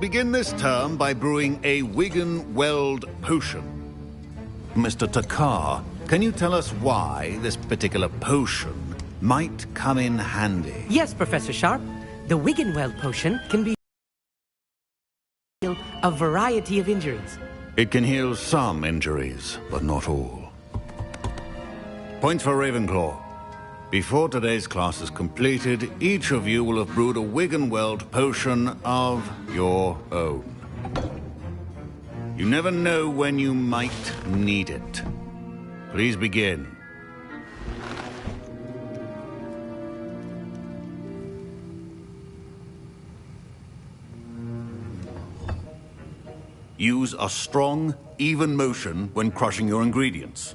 Begin this term by brewing a Wigan Weld potion. Mr. Takar, can you tell us why this particular potion might come in handy? Yes, Professor Sharp. The Wiggenweld potion can be heal a variety of injuries. It can heal some injuries, but not all. Points for Ravenclaw. Before today's class is completed, each of you will have brewed a Wiggenweld potion of your own. You never know when you might need it. Please begin. Use a strong, even motion when crushing your ingredients.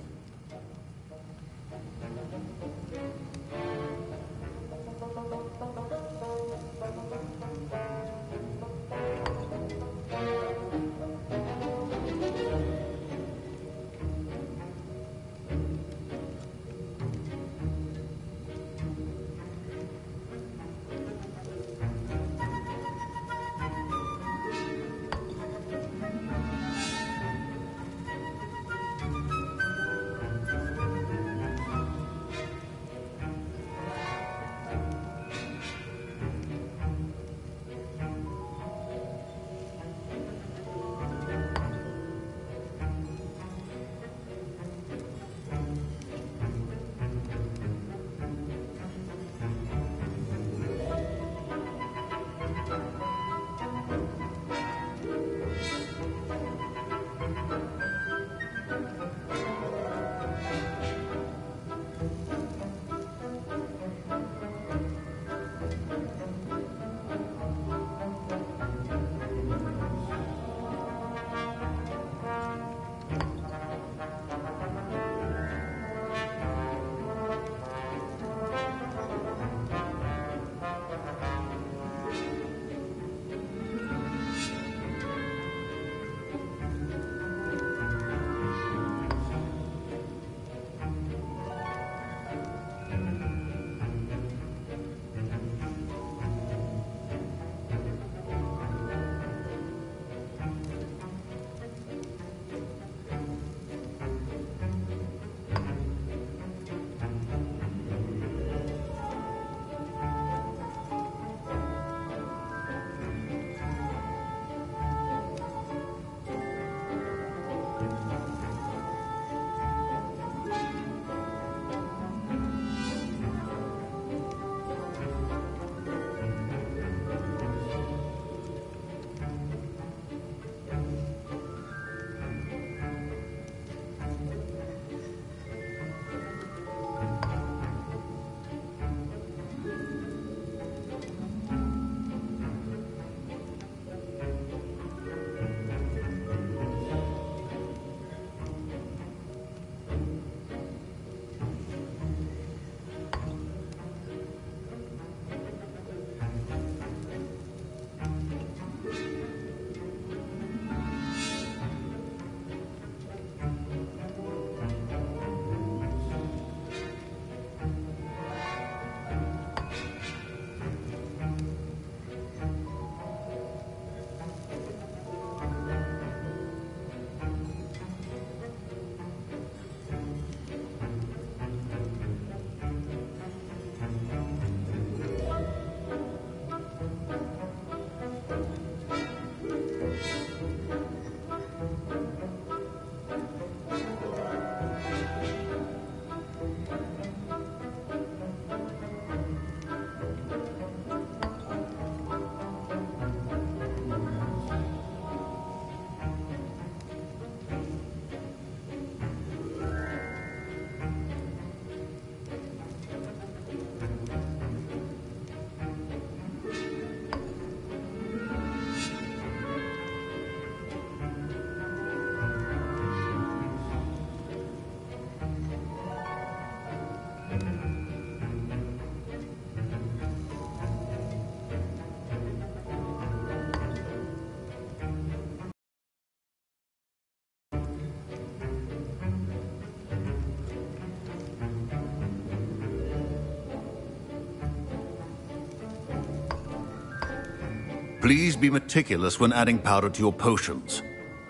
Please be meticulous when adding powder to your potions.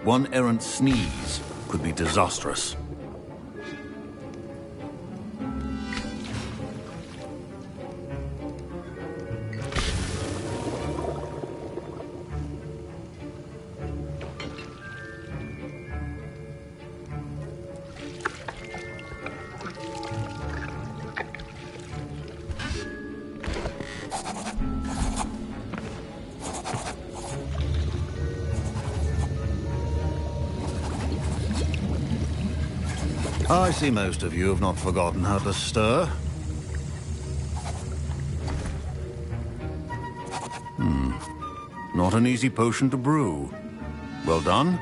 One errant sneeze could be disastrous. I see most of you have not forgotten how to stir. Not an easy potion to brew. Well done.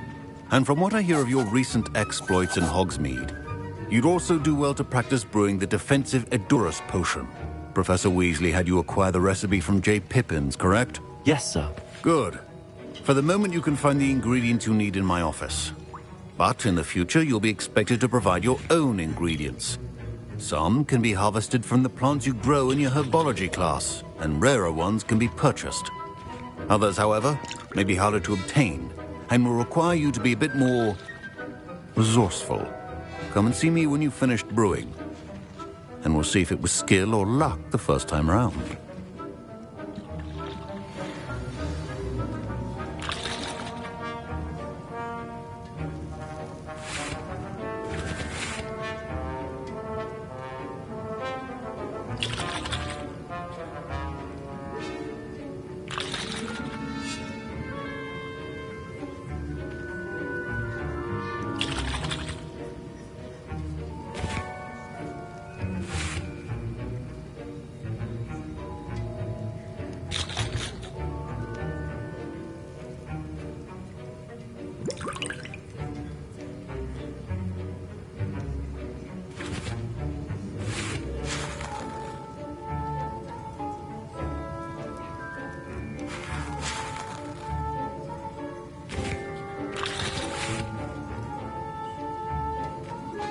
And from what I hear of your recent exploits in Hogsmeade, you'd also do well to practice brewing the defensive Edurus potion. Professor Weasley had you acquire the recipe from J. Pippins, correct? Yes, sir. Good. For the moment, you can find the ingredients you need in my office. But in the future, you'll be expected to provide your own ingredients. Some can be harvested from the plants you grow in your herbology class, and rarer ones can be purchased. Others, however, may be harder to obtain, and will require you to be a bit more resourceful. Come and see me when you've finished brewing, and we'll see if it was skill or luck the first time round.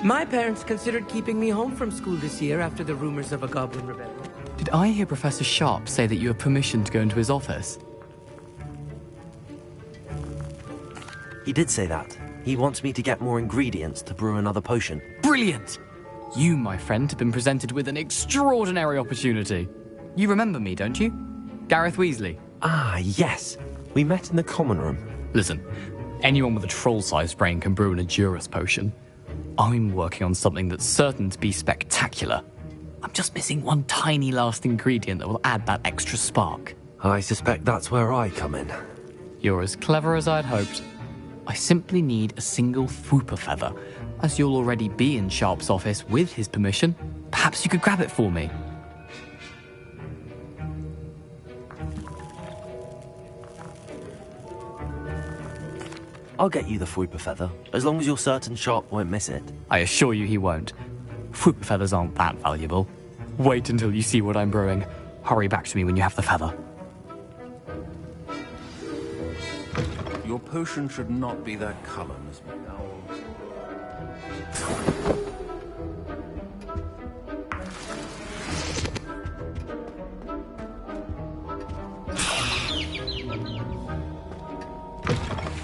My parents considered keeping me home from school this year after the rumors of a goblin rebellion. Did I hear Professor Sharp say that you have permission to go into his office? He did say that. He wants me to get more ingredients to brew another potion. Brilliant! You, my friend, have been presented with an extraordinary opportunity. You remember me, don't you? Gareth Weasley. Ah, yes. We met in the common room. Listen, anyone with a troll-sized brain can brew an Edurus potion. I'm working on something that's certain to be spectacular. I'm just missing one tiny last ingredient that will add that extra spark. I suspect that's where I come in. You're as clever as I'd hoped. I simply need a single Fwooper feather. As you'll already be in Sharp's office with his permission, perhaps you could grab it for me. I'll get you the Fwooper feather, as long as you're certain Sharp won't miss it. I assure you he won't. Fwooper feathers aren't that valuable. Wait until you see what I'm brewing. Hurry back to me when you have the feather. Your potion should not be that color, Miss McDowell.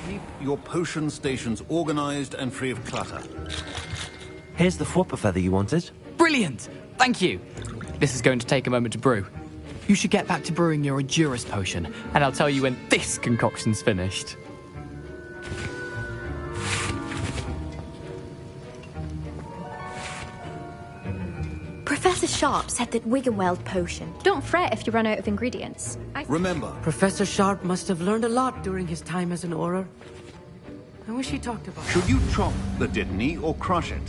Keep your potion stations organized and free of clutter. Here's the Fwooper feather you wanted. Brilliant! Thank you! This is going to take a moment to brew. You should get back to brewing your Edurus potion, and I'll tell you when this concoction's finished. Professor Sharp said that Wiggenweld potion. Don't fret if you run out of ingredients. Remember, Professor Sharp must have learned a lot during his time as an Auror. I wish he talked about it. should you chop the Dittany or crush it?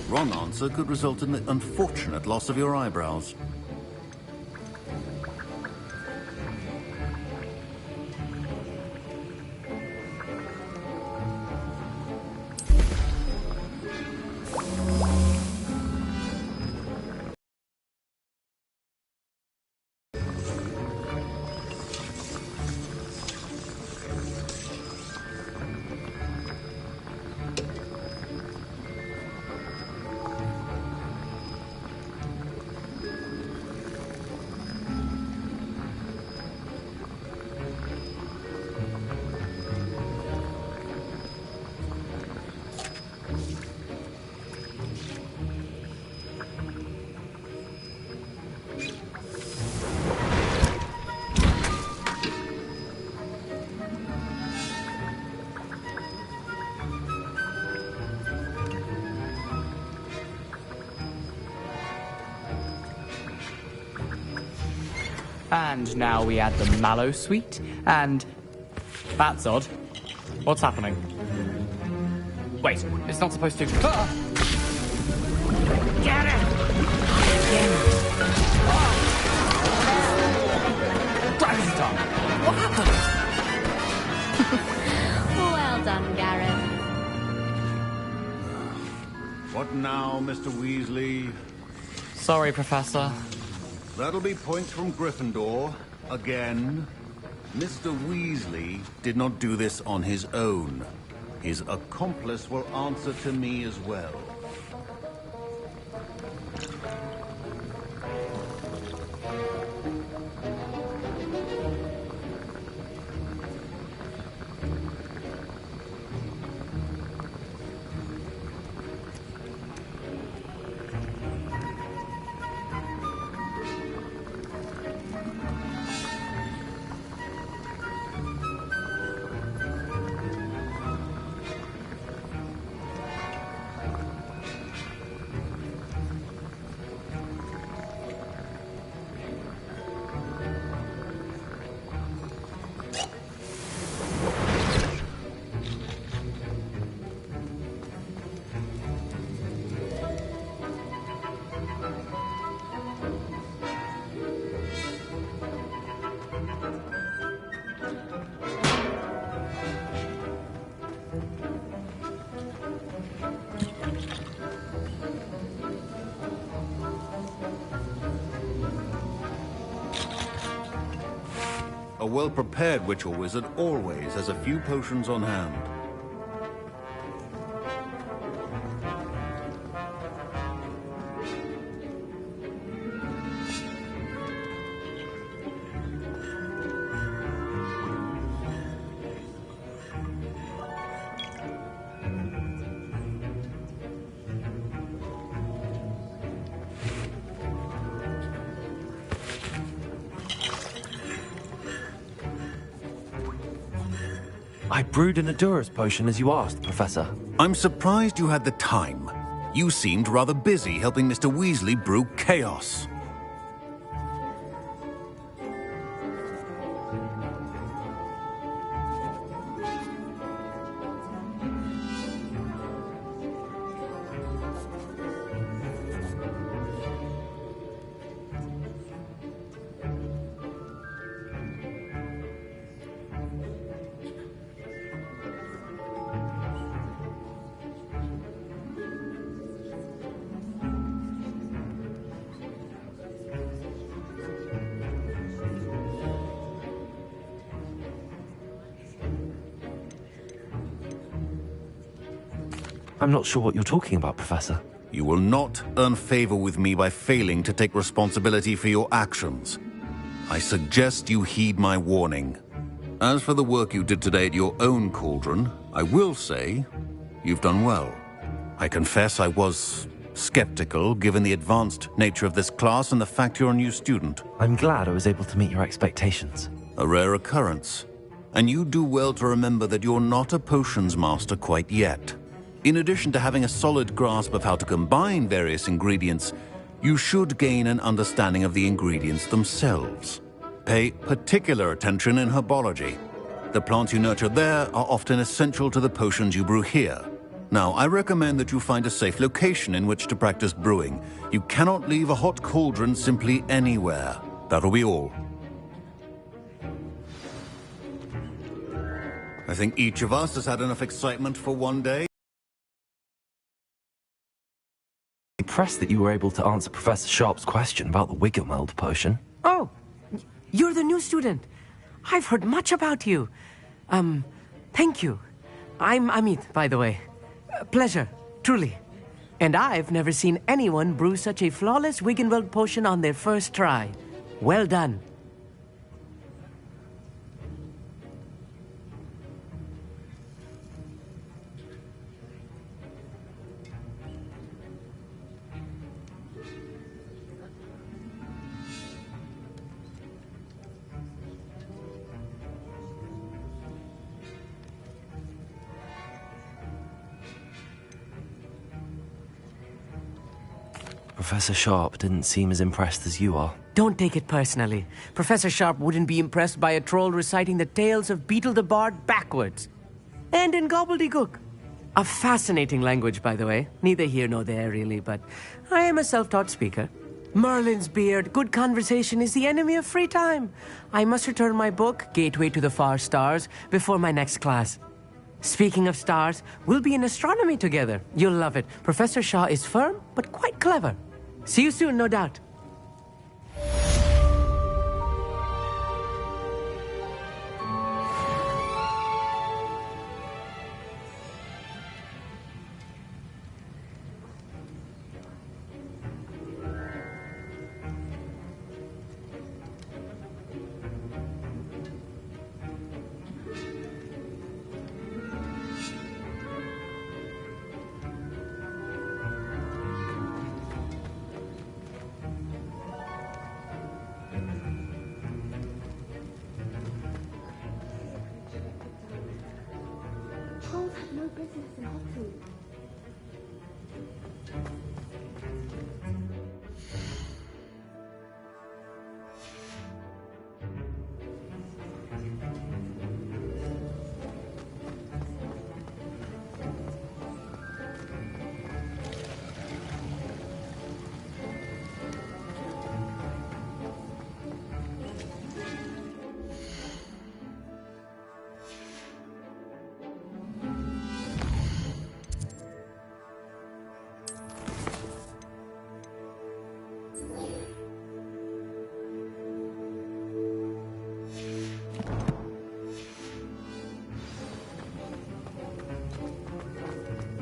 Wrong answer could result in the unfortunate loss of your eyebrows. And now we add the mallow sweet, and... That's odd. What's happening? Wait, it's not supposed to... Ah! Get it! Gravity tongue! What happened? Well done, Gareth. What now, Mr. Weasley? Sorry, Professor. That'll be points from Gryffindor. Again. Mr. Weasley did not do this on his own. His accomplice will answer to me as well. A well-prepared witch or wizard always has a few potions on hand. I brewed an Adura's potion as you asked, Professor. I'm surprised you had the time. You seemed rather busy helping Mr. Weasley brew chaos. I'm not sure what you're talking about, Professor. You will not earn favor with me by failing to take responsibility for your actions. I suggest you heed my warning. As for the work you did today at your own cauldron, I will say you've done well. I confess I was skeptical given the advanced nature of this class and the fact you're a new student. I'm glad I was able to meet your expectations. A rare occurrence. And you do well to remember that you're not a potions master quite yet. In addition to having a solid grasp of how to combine various ingredients, you should gain an understanding of the ingredients themselves. Pay particular attention in herbology. The plants you nurture there are often essential to the potions you brew here. Now, I recommend that you find a safe location in which to practice brewing. You cannot leave a hot cauldron simply anywhere. That'll be all. I think each of us has had enough excitement for one day. Impressed that you were able to answer Professor Sharp's question about the Wiggenweld potion. Oh, you're the new student. I've heard much about you. Thank you. I'm Amit, by the way. Pleasure, truly. And I've never seen anyone brew such a flawless Wiggenweld potion on their first try. Well done. Professor Sharp didn't seem as impressed as you are. Don't take it personally. Professor Sharp wouldn't be impressed by a troll reciting the tales of Beetle the Bard backwards. And in gobbledygook. A fascinating language, by the way. Neither here nor there, really, but I am a self-taught speaker. Merlin's beard, good conversation is the enemy of free time. I must return my book, Gateway to the Far Stars, before my next class. Speaking of stars, we'll be in astronomy together. You'll love it. Professor Shaw is firm, but quite clever. See you soon, no doubt. Trolls have no business in Hogwoke.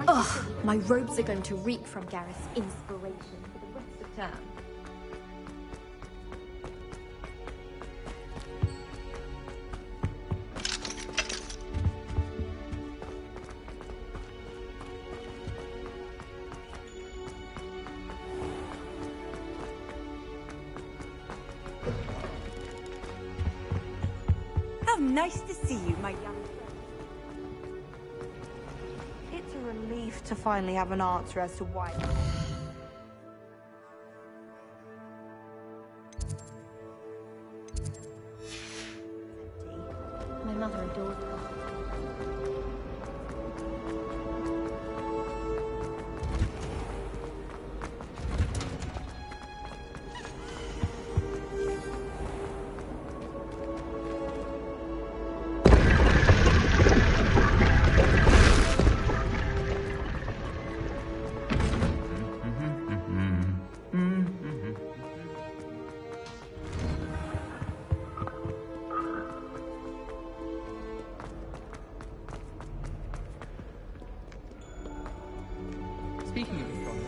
Ugh, my robes are going to reek from Gareth's inspiration for the rest of term. How nice to see you, my young friend. It's a relief to finally have an answer as to why. My mother adores her. Speaking of astronomy,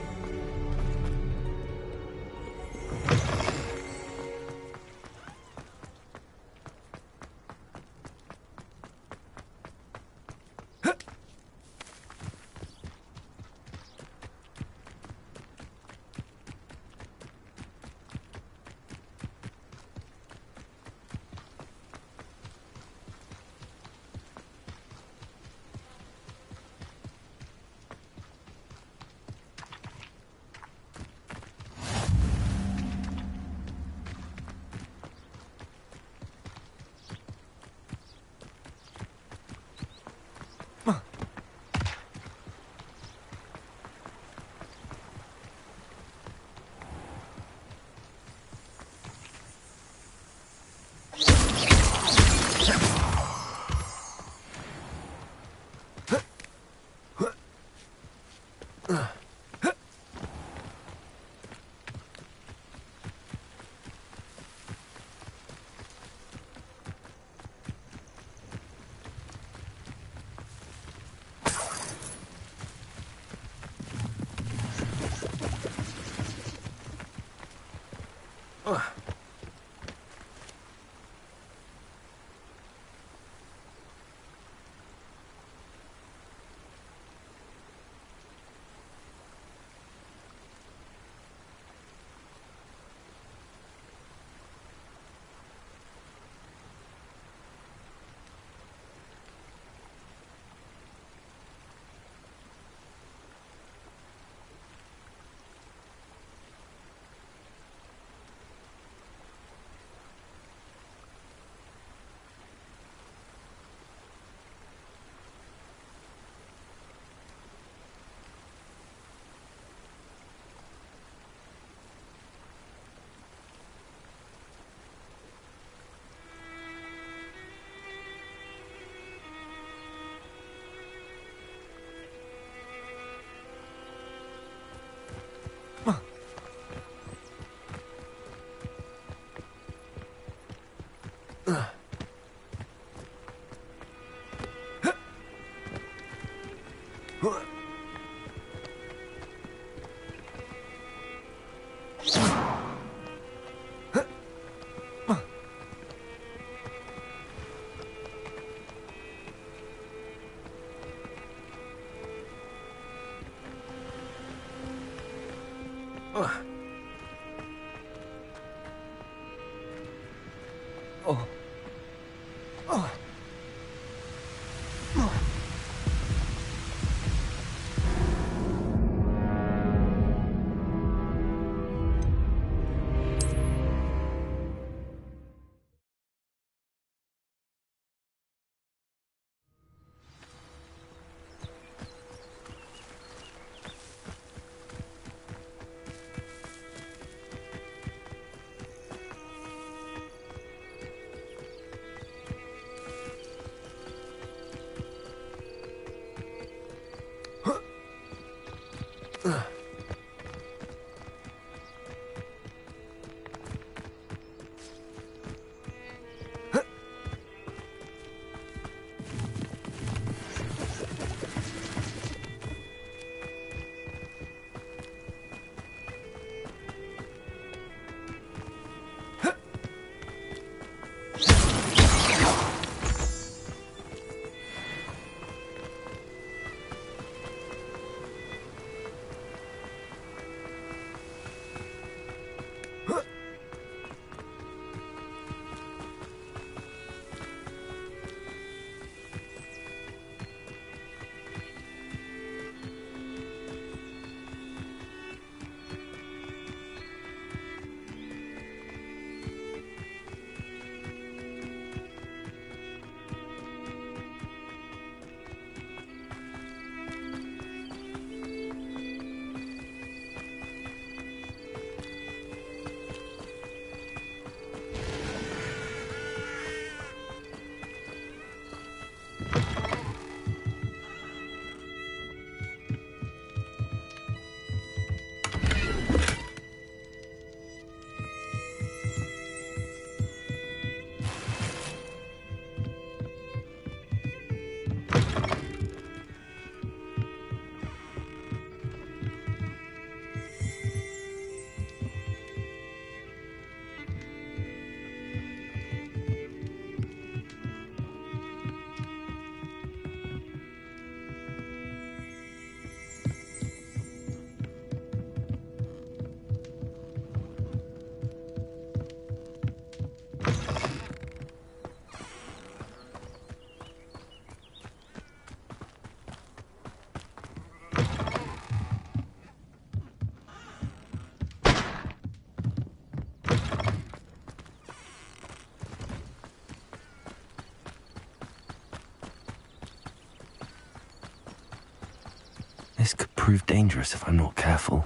This could prove dangerous if I'm not careful.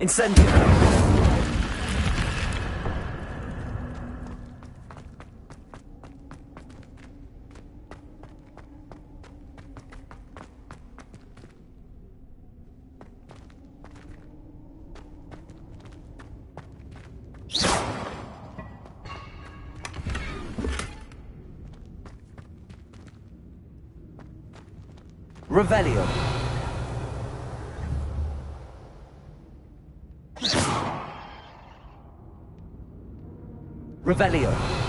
Incendio! Revelio. Revelio.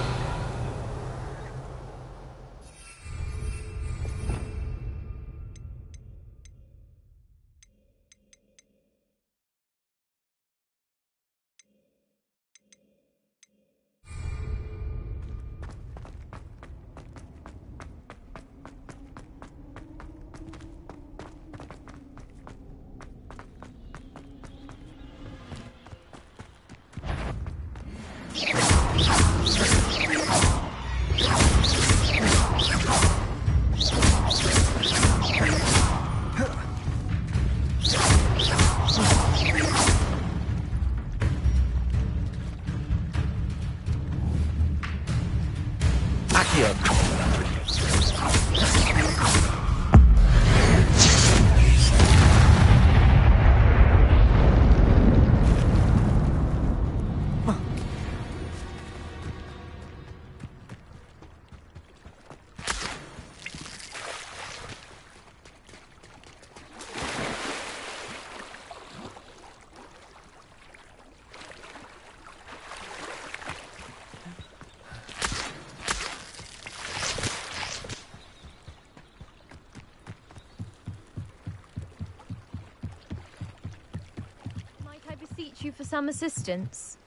beseech you for some assistance?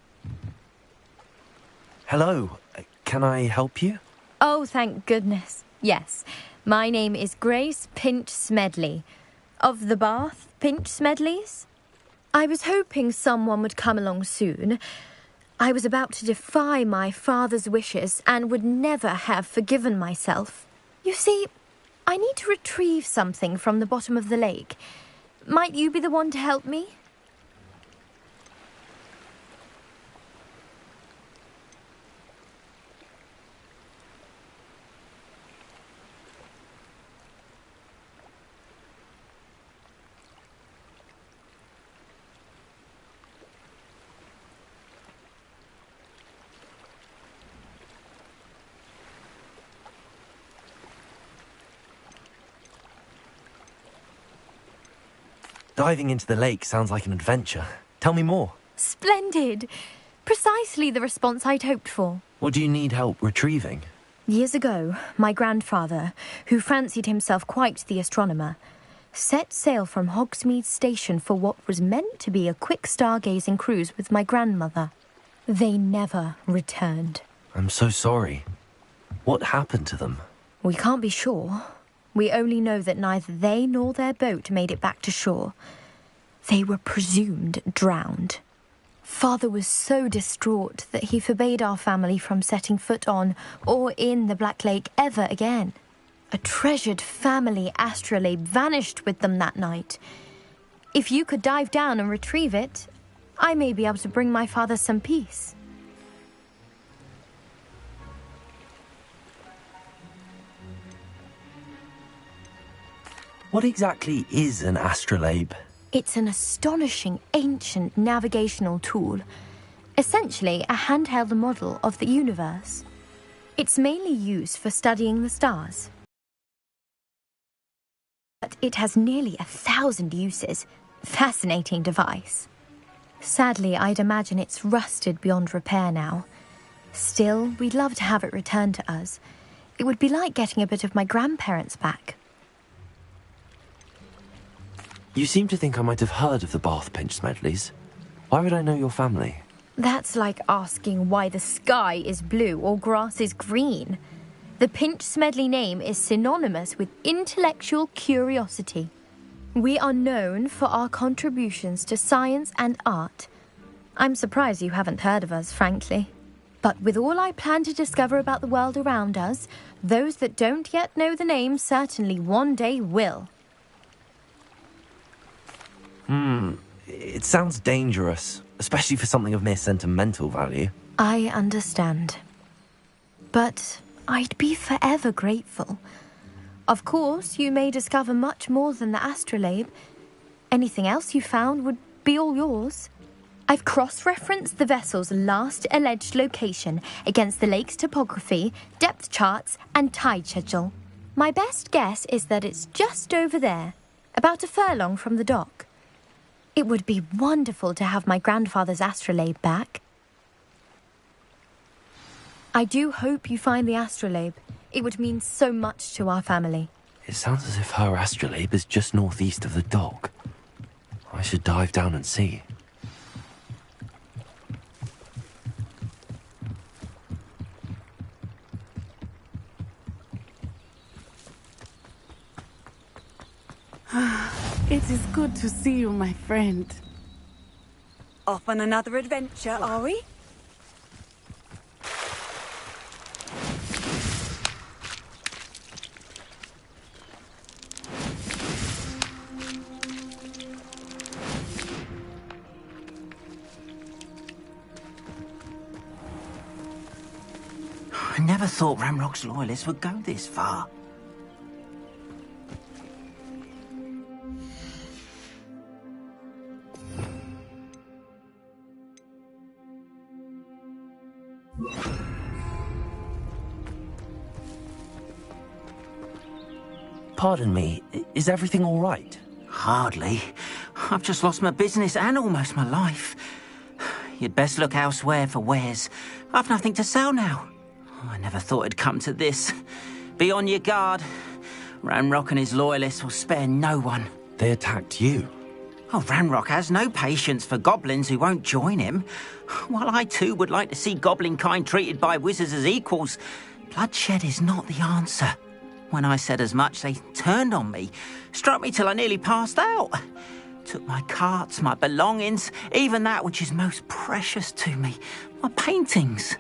Hello. Can I help you? Oh, thank goodness. Yes. My name is Grace Pinch Smedley. Of the Bath Pinch Smedleys? I was hoping someone would come along soon. I was about to defy my father's wishes and would never have forgiven myself. You see, I need to retrieve something from the bottom of the lake. Might you be the one to help me? Diving into the lake sounds like an adventure. Tell me more. Splendid! Precisely the response I'd hoped for. What do you need help retrieving? Years ago, my grandfather, who fancied himself quite the astronomer, set sail from Hogsmeade Station for what was meant to be a quick stargazing cruise with my grandmother. They never returned. I'm so sorry. What happened to them? We can't be sure. We only know that neither they nor their boat made it back to shore. They were presumed drowned. Father was so distraught that he forbade our family from setting foot on or in the Black Lake ever again. A treasured family astrolabe vanished with them that night. If you could dive down and retrieve it, I may be able to bring my father some peace. What exactly is an astrolabe? It's an astonishing ancient navigational tool, essentially a handheld model of the universe. It's mainly used for studying the stars. But it has nearly 1,000 uses. Fascinating device. Sadly, I'd imagine it's rusted beyond repair now. Still, we'd love to have it returned to us. It would be like getting a bit of my grandparents back. You seem to think I might have heard of the Bath Pinch Smedleys. Why would I know your family? That's like asking why the sky is blue or grass is green. The Pinch Smedley name is synonymous with intellectual curiosity. We are known for our contributions to science and art. I'm surprised you haven't heard of us, frankly. But with all I plan to discover about the world around us, those that don't yet know the name certainly one day will. It sounds dangerous, especially for something of mere sentimental value. I understand. But I'd be forever grateful. Of course, you may discover much more than the astrolabe. Anything else you found would be all yours. I've cross-referenced the vessel's last alleged location against the lake's topography, depth charts, and tide schedule. My best guess is that it's just over there, about a furlong from the dock. It would be wonderful to have my grandfather's astrolabe back. I do hope you find the astrolabe. It would mean so much to our family. It sounds as if her astrolabe is just northeast of the dock. I should dive down and see. It is good to see you, my friend. Off on another adventure, are we? I never thought Ramrock's loyalists would go this far. Pardon me, is everything all right? Hardly. I've just lost my business and almost my life. You'd best look elsewhere for wares. I've nothing to sell now. I never thought it'd come to this. Be on your guard. Ramrock and his loyalists will spare no one. They attacked you? Oh, Ranrock has no patience for goblins who won't join him. While I too would like to see goblin kind treated by wizards as equals, bloodshed is not the answer. When I said as much, they turned on me, struck me till I nearly passed out. Took my carts, my belongings, even that which is most precious to me, my paintings.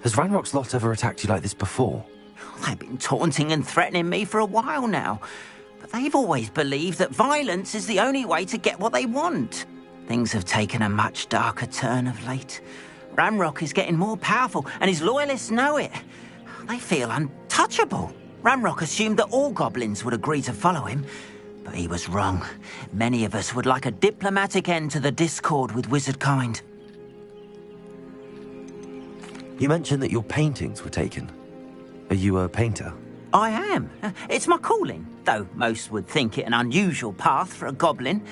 Has Ranrock's lot ever attacked you like this before? They've been taunting and threatening me for a while now. But they've always believed that violence is the only way to get what they want. Things have taken a much darker turn of late. Ranrock is getting more powerful, and his loyalists know it. They feel untouchable. Ranrock assumed that all goblins would agree to follow him, but he was wrong. Many of us would like a diplomatic end to the discord with wizard kind. You mentioned that your paintings were taken. Are you a painter? I am. It's my calling, though most would think it an unusual path for a goblin.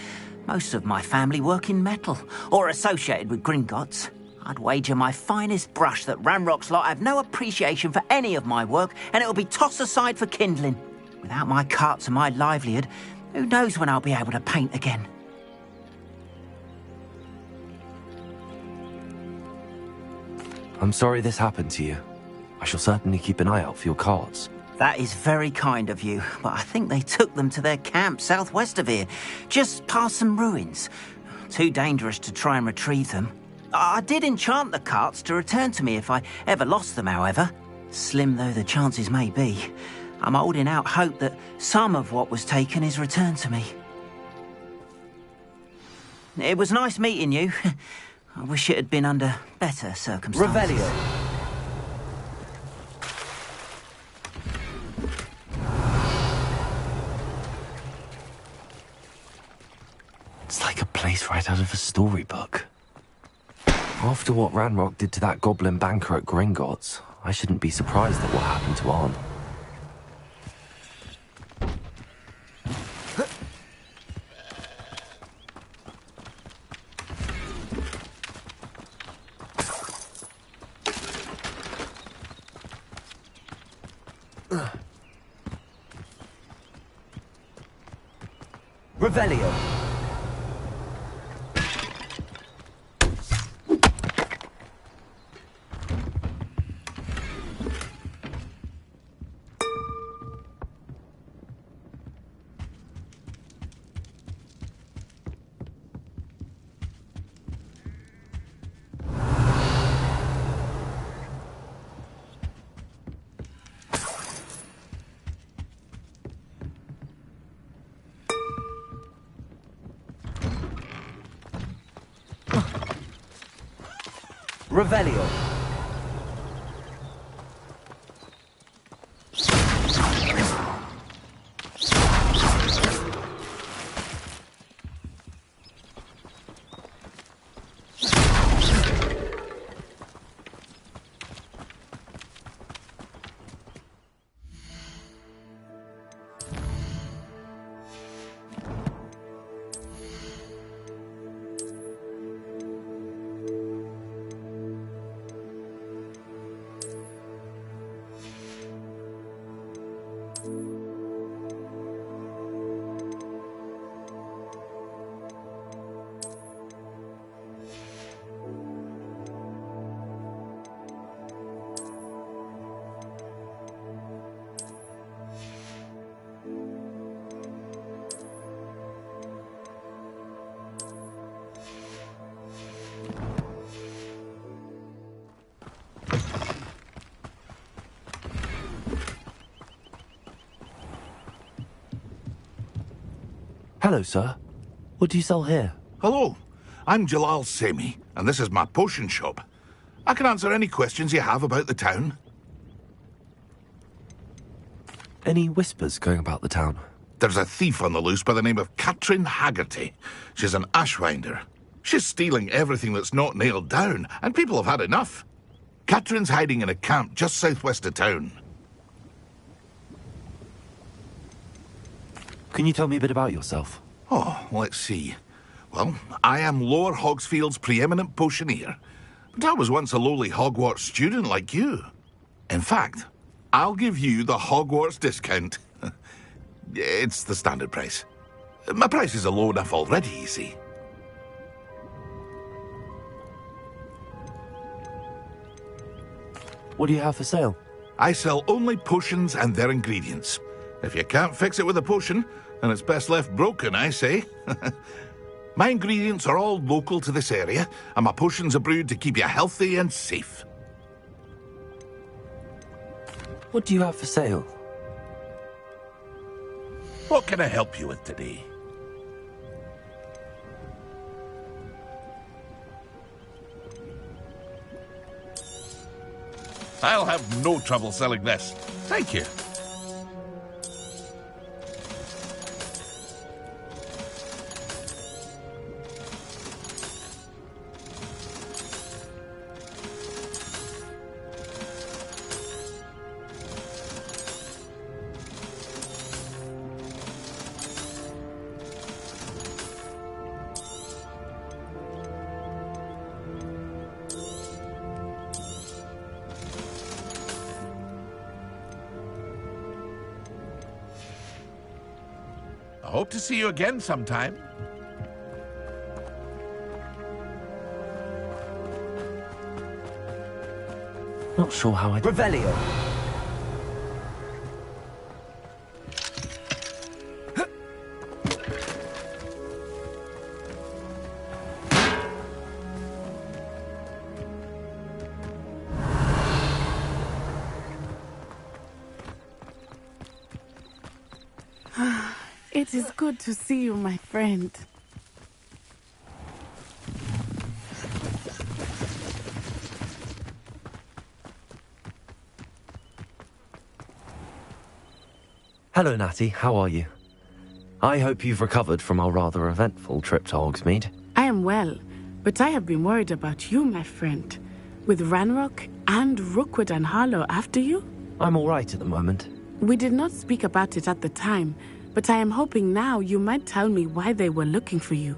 Most of my family work in metal, or associated with Gringotts. I'd wager my finest brush that Ranrock's lot have no appreciation for any of my work, and it'll be tossed aside for kindling. Without my carts and my livelihood, who knows when I'll be able to paint again? I'm sorry this happened to you. I shall certainly keep an eye out for your carts. That is very kind of you, but I think they took them to their camp southwest of here, just past some ruins. Too dangerous to try and retrieve them. I did enchant the carts to return to me if I ever lost them, however. Slim though the chances may be, I'm holding out hope that some of what was taken is returned to me. It was nice meeting you. I wish it had been under better circumstances. Revelio. It's like a place right out of a storybook. After what Ranrock did to that goblin banker at Gringotts, I shouldn't be surprised at what happened to Arn. Revelio. Revelio. Hello, sir. What do you sell here? Hello, I'm Jalal Semi, and this is my potion shop. I can answer any questions you have about the town. Any whispers going about the town? There's a thief on the loose by the name of Katrin Haggerty. She's an ashwinder. She's stealing everything that's not nailed down, and people have had enough. Katrin's hiding in a camp just southwest of town. Can you tell me a bit about yourself? Oh, let's see. Well, I am Lower Hogsfield's preeminent potioneer. But I was once a lowly Hogwarts student like you. In fact, I'll give you the Hogwarts discount. It's the standard price. My prices are low enough already, you see. What do you have for sale? I sell only potions and their ingredients. If you can't fix it with a potion, then it's best left broken, I say. My ingredients are all local to this area, and my potions are brewed to keep you healthy and safe. What do you have for sale? What can I help you with today? I'll have no trouble selling this. Thank you. I hope to see you again sometime. Not sure how I... Revelio. It is good to see you, my friend. Hello, Natty. How are you? I hope you've recovered from our rather eventful trip to Hogsmeade. I am well, but I have been worried about you, my friend. With Ranrock and Rookwood and Harlow after you? I'm all right at the moment. We did not speak about it at the time, but I am hoping now you might tell me why they were looking for you.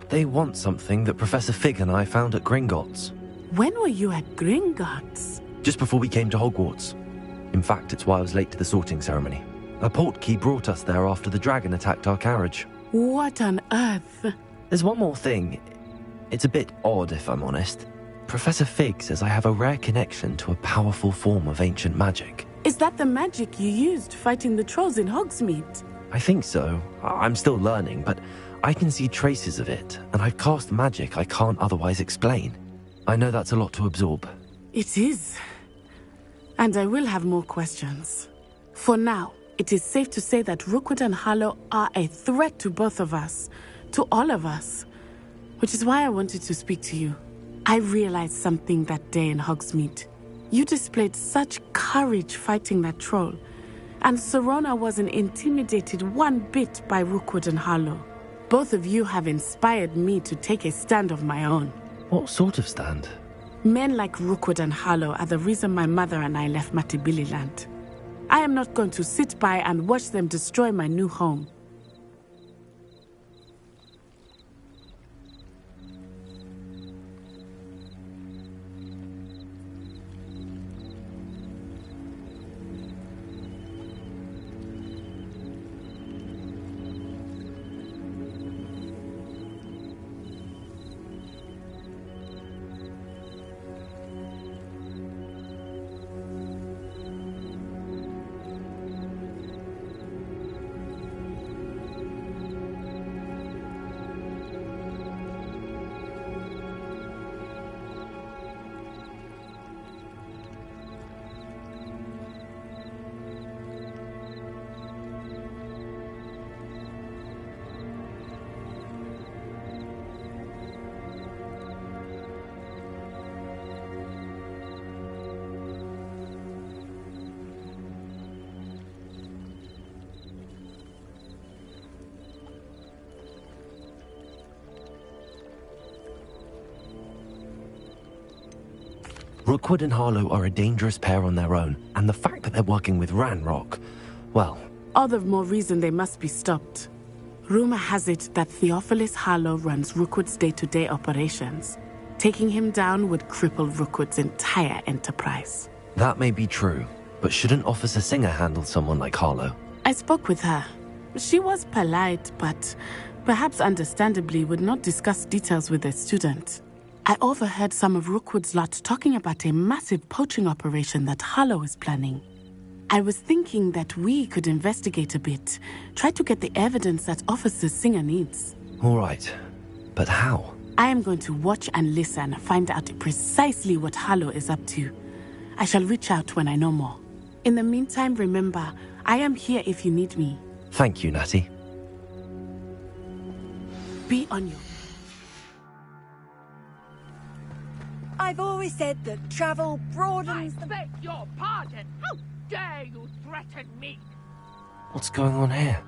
They want something that Professor Fig and I found at Gringotts. When were you at Gringotts? Just before we came to Hogwarts. In fact, it's why I was late to the sorting ceremony. A portkey brought us there after the dragon attacked our carriage. What on earth? There's one more thing. It's a bit odd, if I'm honest. Professor Fig says I have a rare connection to a powerful form of ancient magic. Is that the magic you used fighting the trolls in Hogsmeade? I think so. I'm still learning, but I can see traces of it, and I've cast magic I can't otherwise explain. I know that's a lot to absorb. It is. And I will have more questions. For now, it is safe to say that Rookwood and Harlow are a threat to both of us, to all of us, which is why I wanted to speak to you. I realized something that day in Hogsmeade. You displayed such courage fighting that troll, and Serona wasn't intimidated one bit by Rookwood and Harlow. Both of you have inspired me to take a stand of my own. What sort of stand? Men like Rookwood and Harlow are the reason my mother and I left Matibili-land. I am not going to sit by and watch them destroy my new home. Rookwood and Harlow are a dangerous pair on their own, and the fact that they're working with Ranrock, well... All the more reason they must be stopped. Rumor has it that Theophilus Harlow runs Rookwood's day-to-day operations. Taking him down would cripple Rookwood's entire enterprise. That may be true, But shouldn't Officer Singer handle someone like Harlow? I spoke with her. She was polite, but perhaps understandably would not discuss details with a student. I overheard some of Rookwood's lot talking about a massive poaching operation that Harlow is planning. I was thinking that we could investigate a bit, try to get the evidence that Officer Singer needs. All right, but how? I am going to watch and listen, find out precisely what Harlow is up to. I shall reach out when I know more. In the meantime, remember, I am here if you need me. Thank you, Natty. Be on your... I've always said that travel broadens the... I beg your pardon! How dare you threaten me? What's going on here?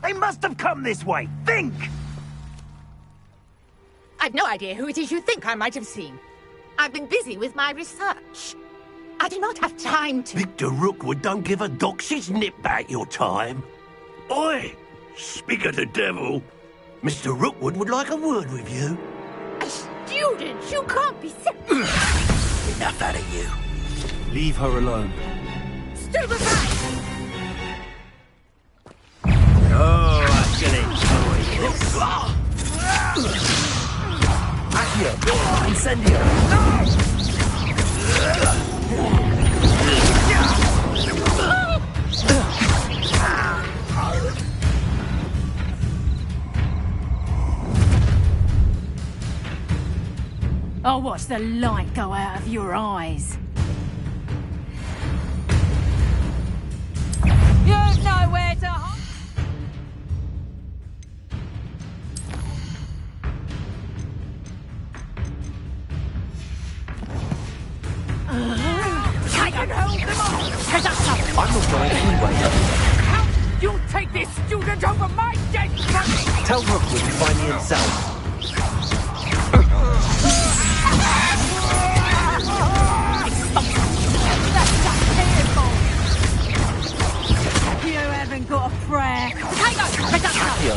They must have come this way! Think! I've no idea who it is you think I might have seen. I've been busy with my research. I do not have time to... Victor Rookwood don't give a doxy's nip back your time. Oi! Speak of the devil. Mr. Rookwood would like a word with you. A student? You can't be... Enough out of you. Leave her alone. Stupefy! Oh, I shall enjoy this. Accio! Incendio! I'll watch the light go out of your eyes. You've nowhere to hide. I can hold them all. I'm not going anyway. How you take this student over my dead body? Tell Rookwood to find me himself. You haven't got a prayer. Accio!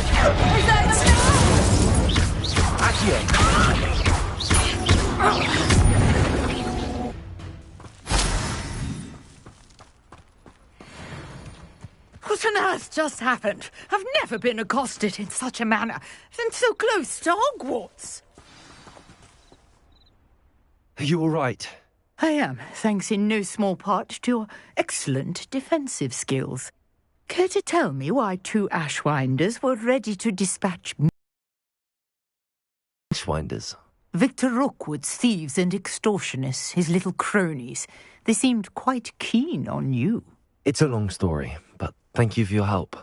What on earth just happened? I've never been accosted in such a manner, and so close to Hogwarts. Are you all right? I am, thanks in no small part to your excellent defensive skills. Care to tell me why 2 Ashwinders were ready to dispatch me? Ashwinders? Victor Rookwood's thieves and extortionists, his little cronies. They seemed quite keen on you. It's a long story, but thank you for your help.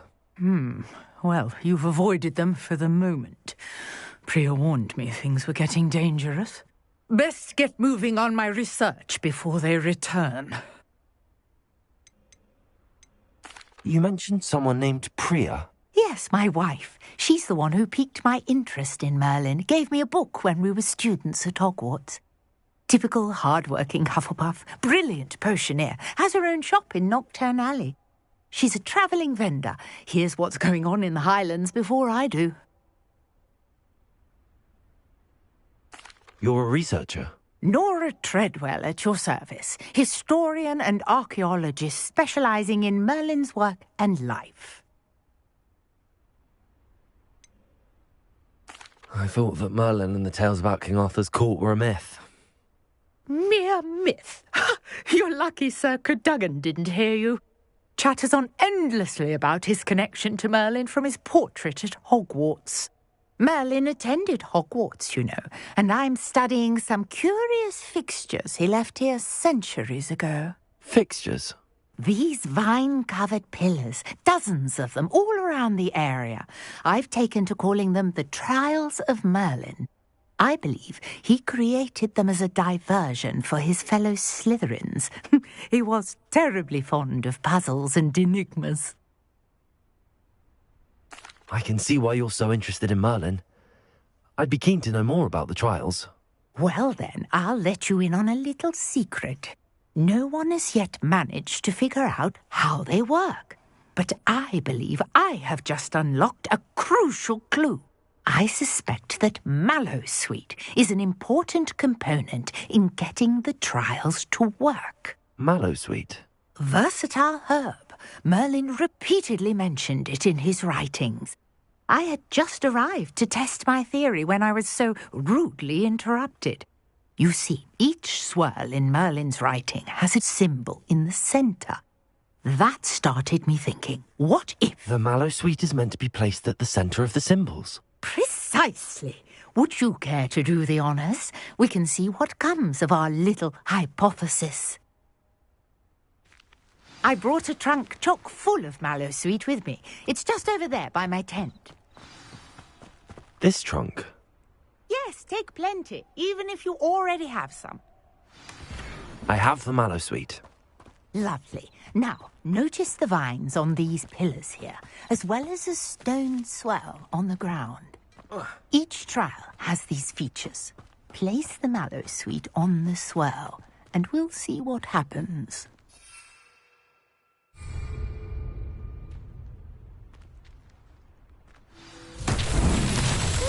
Well, you've avoided them for the moment. Priya warned me things were getting dangerous. Best get moving on my research before they return. You mentioned someone named Priya. Yes, my wife. She's the one who piqued my interest in Merlin, gave me a book when we were students at Hogwarts. Typical hard-working Hufflepuff, brilliant potioneer, has her own shop in Nocturne Alley. She's a travelling vendor, hears what's going on in the Highlands before I do. You're a researcher? Nora Treadwell at your service, historian and archaeologist specialising in Merlin's work and life. I thought that Merlin and the tales about King Arthur's court were a myth. Mere myth. You're lucky Sir Cadogan didn't hear you. Chatters on endlessly about his connection to Merlin from his portrait at Hogwarts. Merlin attended Hogwarts, you know, and I'm studying some curious fixtures he left here centuries ago. Fixtures? These vine-covered pillars, dozens of them, all around the area. I've taken to calling them the Trials of Merlin. I believe he created them as a diversion for his fellow Slytherins. He was terribly fond of puzzles and enigmas. I can see why you're so interested in Merlin. I'd be keen to know more about the trials. Well then, I'll let you in on a little secret. No one has yet managed to figure out how they work. but I believe I have just unlocked a crucial clue. I suspect that mallowsweet is an important component in getting the trials to work. Mallowsweet? Versatile herb. Merlin repeatedly mentioned it in his writings. I had just arrived to test my theory when I was so rudely interrupted. You see, each swirl in Merlin's writing has a symbol in the centre. That started me thinking, what if... The mallowsweet is meant to be placed at the centre of the symbols. Precisely. Would you care to do the honours? We can see what comes of our little hypothesis. I brought a trunk chock full of mallowsweet with me. It's just over there by my tent. This trunk? Yes, take plenty, even if you already have some. I have the mallowsweet. Lovely. Now, notice the vines on these pillars here, as well as a stone swell on the ground. Each trial has these features. Place the mallowsweet on the swirl, and we'll see what happens.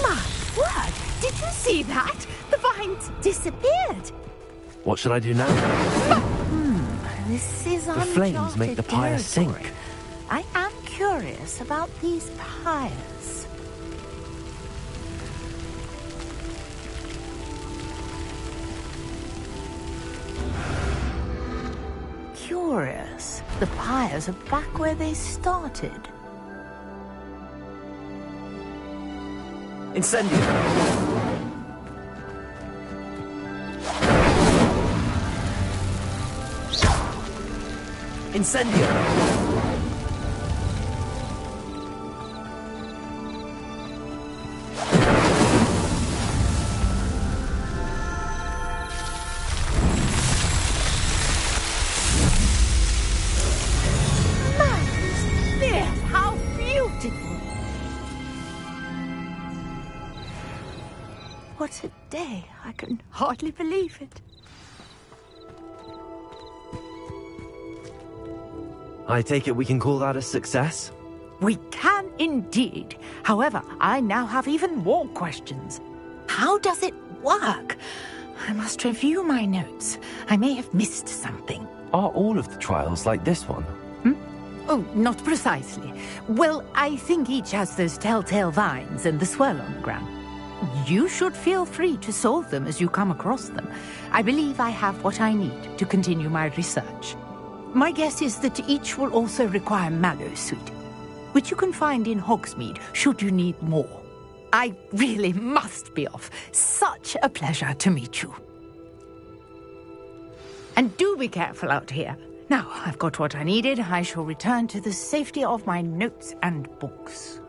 My word! Did you see that? The vines disappeared. What should I do now? This is The flames make the pyre sink. I am curious about these pyres. Curious. The pyres are back where they started. Incendio! Incendio! Smith, how beautiful! What a day. I can hardly believe it. I take it we can call that a success? We can indeed. However, I now have even more questions. How does it work? I must review my notes. I may have missed something. Are all of the trials like this one? Oh, not precisely. Well, I think each has those telltale vines and the swirl on the ground. You should feel free to solve them as you come across them. I believe I have what I need to continue my research. My guess is that each will also require mallowsweet, which you can find in Hogsmeade should you need more. I really must be off. Such a pleasure to meet you. And do be careful out here. Now, I've got what I needed. I shall return to the safety of my notes and books.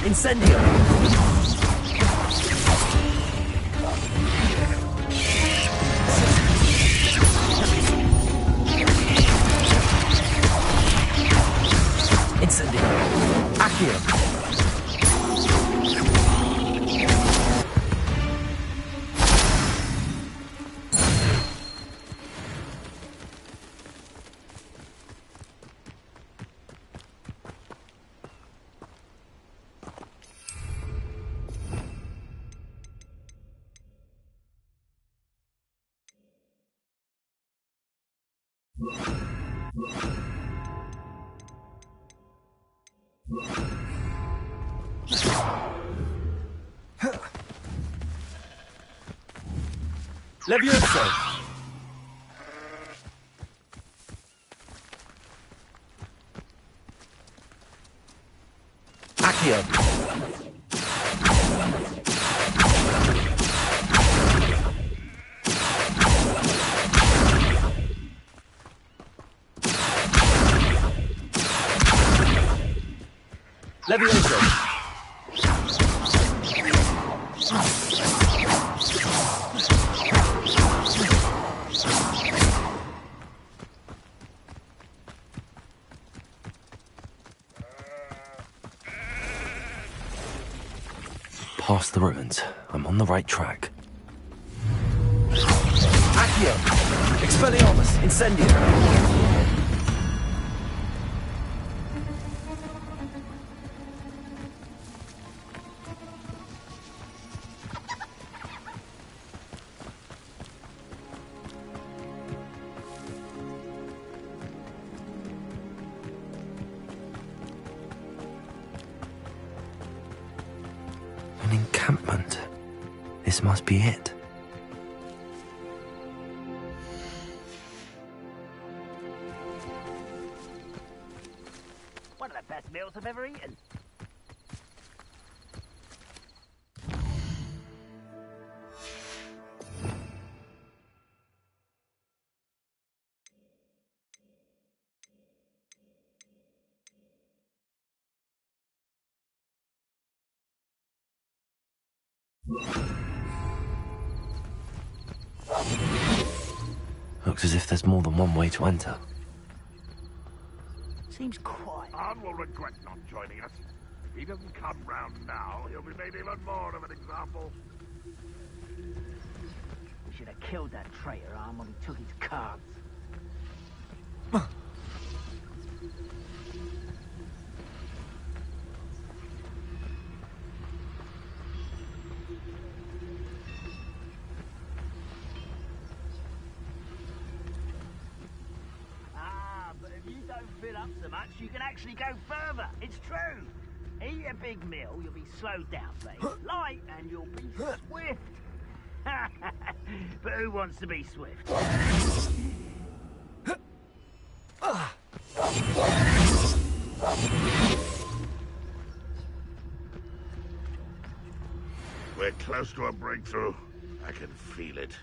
Incendio! Incendio! Accio! Levioso! Accio! Levioso! Past the ruins. I'm on the right track. Accio! Expelliarmus! Incendio! An encampment. This must be it. One of the best meals I've ever eaten. Looks as if there's more than one way to enter. Seems quiet. Arn will regret not joining us. If he doesn't come round now, he'll be made even more of an example. We should have killed that traitor, Arn, when he took his cards. Fill up so much you can actually go further. It's true. Eat a big meal, you'll be slowed down, say. Light, and you'll be swift. But who wants to be swift? We're close to a breakthrough. I can feel it.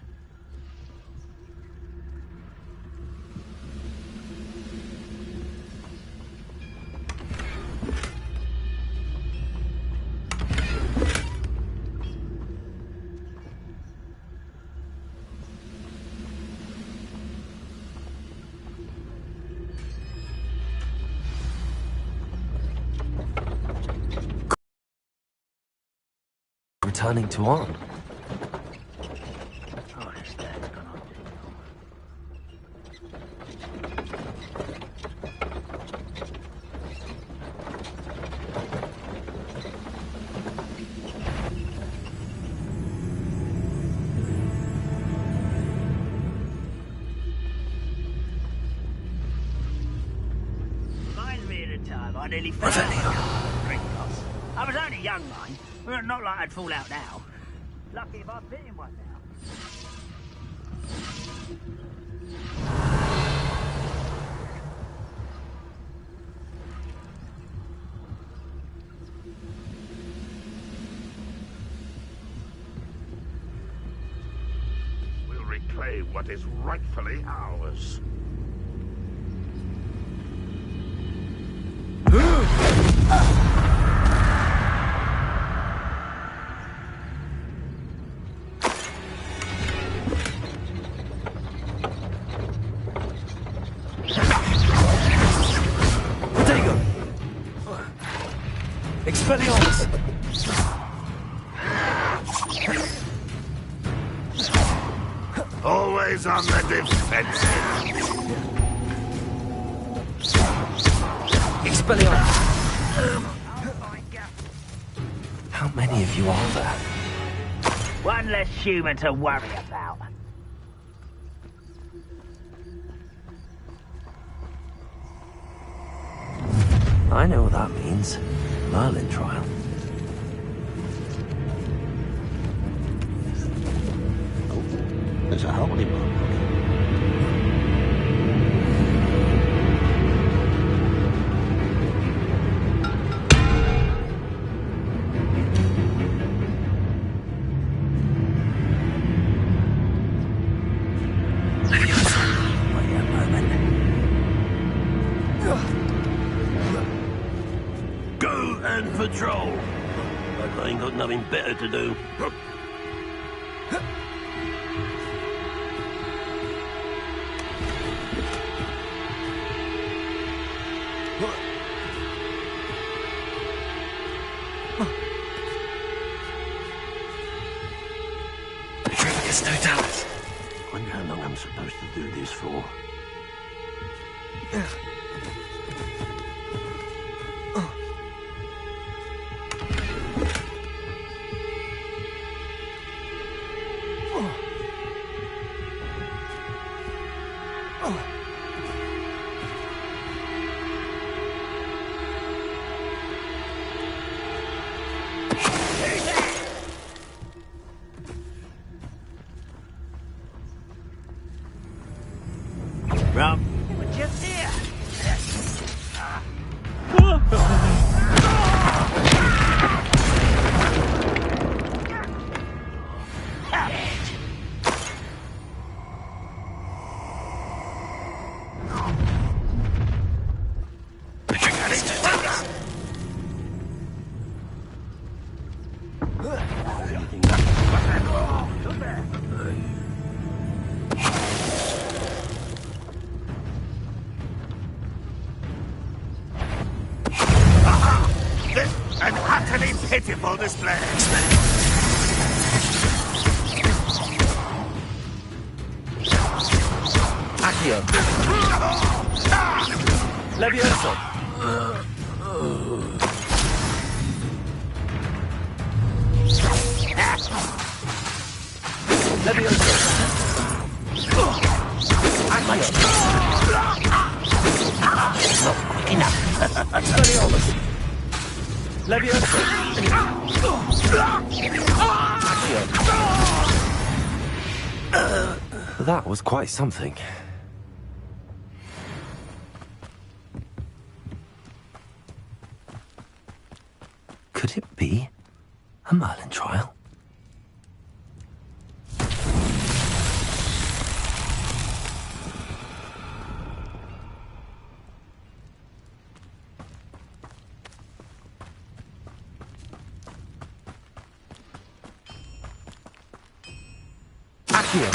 Returning to Arn. time, I nearly fell out of Gringotts. I was only young, mind. Not like I'd fall out now. Lucky if I fit in one now. We'll reclaim what is rightfully ours. Expelliarmus! Always on the defensive. Expelliarmus! How many of you are there? One less human to worry about. I know what that means. Merlin trial. Oh, there's a holy book. Patrol. I ain't got nothing better to do. Wonder how long I'm supposed to do this for. Rum. They were just here. An utterly pitiful display. Accio. Levioso. Levioso. Accio. Not quick enough. Expelliarmus. Levioso. Accio. That was quite something. Could it be a Merlin trial? Accio.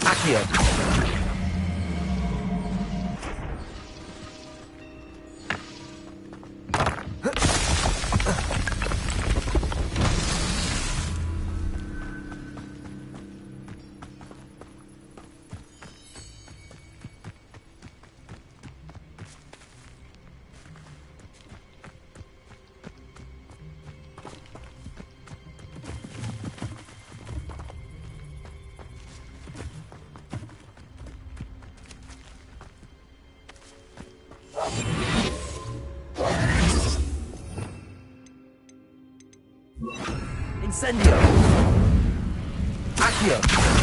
Accio. Incendio! Accio!